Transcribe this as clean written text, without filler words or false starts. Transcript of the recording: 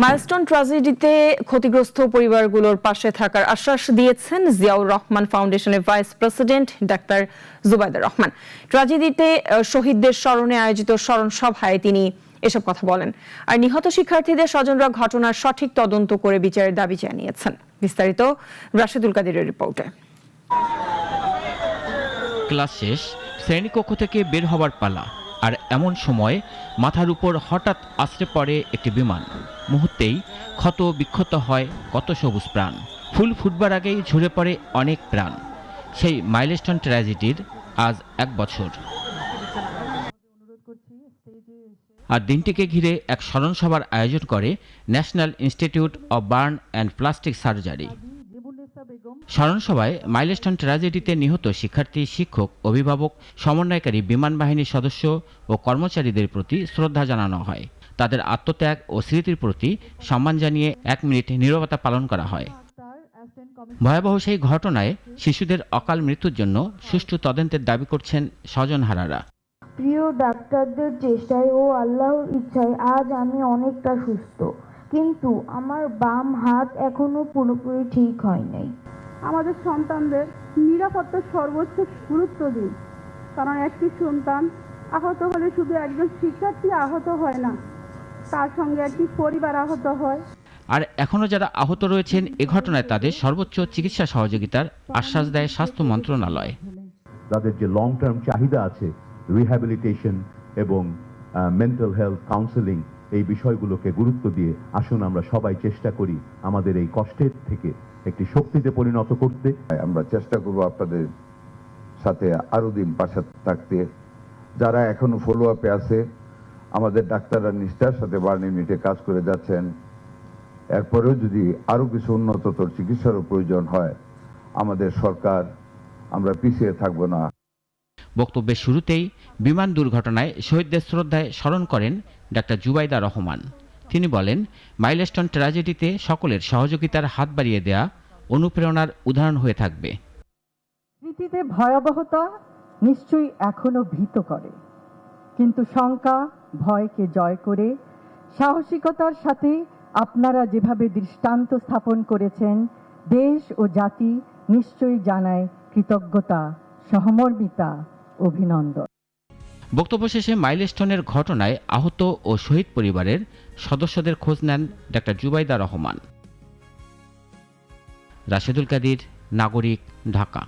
Milestone ট্র্যাজেডিতে ক্ষতিগ্রস্ত পরিবারগুলোর পাশে থাকার আশ্বাস দিয়েছেন জিয়াউর রহমান ফাউন্ডেশনের ভাইস প্রেসিডেন্ট ডাক্তার জুবাইদা রহমান। ট্র্যাজেডিতে শহীদদের স্মরণে আয়োজিত স্মরণ সভায় তিনি এসব কথা বলেন। আর নিহত শিক্ষার্থীদের স্বজনরা ঘটনার সঠিক তদন্ত করে বিচারের দাবি জানিয়েছেন। বিস্তারিত রাশেদুল কাদিরের রিপোর্টে। ক্লাস শেষ, শ্রেণীকক্ষ থেকে বের হবার পালা, আর এমন সময় মাথার উপর হঠাৎ আছড়ে পড়ে একটি বিমান। মুহূর্তেই ক্ষত বিক্ষত হয় কত সবুজ প্রাণ। ফুল ফুটবার আগেই ঝরে পড়ে অনেক প্রাণ। সেই মাইলস্টোন ট্র্যাজেডির আজ 1 বছর। আর দিনটিকে ঘিরে এক স্মরণ সভার আয়োজন করে national institute of burn and plastic surgery. স্মরণ সভায় মাইলস্টোন ট্র্যাজেডিতে নিহত শিক্ষার্থী, শিক্ষক, অভিভাবক, সমন্বয়কারী বিমান বাহিনীর সদস্য ও কর্মচারীদের প্রতি শ্রদ্ধা জানানো হয়। তাদের আত্মত্যাগ ও স্মৃতির প্রতি সম্মান জানিয়ে 1 মিনিট নীরবতা পালন করা হয়। ভয়াবহ সেই ঘটনায় শিশুদের অকাল মৃত্যুর জন্য সুষ্ঠু তদন্তের দাবি করছেন স্বজনহারারা। প্রিয় ডাক্তারদের চেষ্টায় ও আল্লাহর ইচ্ছায় আজ আমি অনেকটা সুস্থ, কিন্তু আমার বাম হাত এখনো পুরোপুরি ঠিক হয় নাই। আমাদের সন্তানদের নিরাপত্তার সর্বোচ্চ গুরুত্ব দিন, কারণ একটি সন্তান আহত হলে শুধু একজন শিক্ষার্থী আহত হয় না, তার সঙ্গে একটি পরিবার আহত হয়। আর এখনো যারা আহত রয়েছেন, এ ঘটনায় তাদের সর্বোচ্চ চিকিৎসা সহযোগিতার আশ্বাস দেয় স্বাস্থ্য মন্ত্রণালয়। তাদের যে লং টার্ম চাহিদা আছে, রিহ্যাবিলিটেশন এবং মেন্টাল হেলথ কাউন্সেলিং, এই বিষয়গুলোকে গুরুত্ব দিয়ে আসুন আমরা সবাই চেষ্টা করি আমাদের এই কষ্টের থেকে একটি শক্তিতে পরিণত করতে। আমরা চেষ্টা করব আপনাদের সাথে আরো দিন পাশে থাকতে। যারা এখনো ফলো আপে আছে, আমাদের ডাক্তাররা নিষ্ঠার সাথে বার্ন ইউনিটে কাজ করে যাচ্ছেন। এরপরেও যদি আরো কিছু উন্নততর চিকিৎসারও প্রয়োজন হয়, আমাদের সরকার, আমরা পিছিয়ে থাকবো না। বক্তব্যের শুরুতেই বিমান দুর্ঘটনায় শহীদদের শ্রদ্ধায় স্মরণ করেন ডাক্তার জুবাইদা রহমান। তিনি বলেন, মাইলস্টোন ট্র্যাজেডিতে সকলের সহযোগিতার হাত বাড়িয়ে দেয়া অনুপ্রেরণার উদাহরণ হয়ে থাকবে। স্মৃতিতে ভয়াবহতা নিশ্চয়ই এখনো ভীত করে, কিন্তু শঙ্কা ভয়কে জয় করে সাহসিকতার সাথে আপনারা যেভাবে দৃষ্টান্ত স্থাপন করেছেন, দেশ ও জাতি নিশ্চয়ই জানায় কৃতজ্ঞতা, সহমর্মিতা, অভিনন্দন। বক্তব্য শেষে মাইলস্টোনের ঘটনায় আহত ও শহীদ পরিবারের সদস্যদের খোঁজ নেন ডাক্তার জুবাইদা রহমান। রাশেদুল কাদির, নাগরিক, ঢাকা।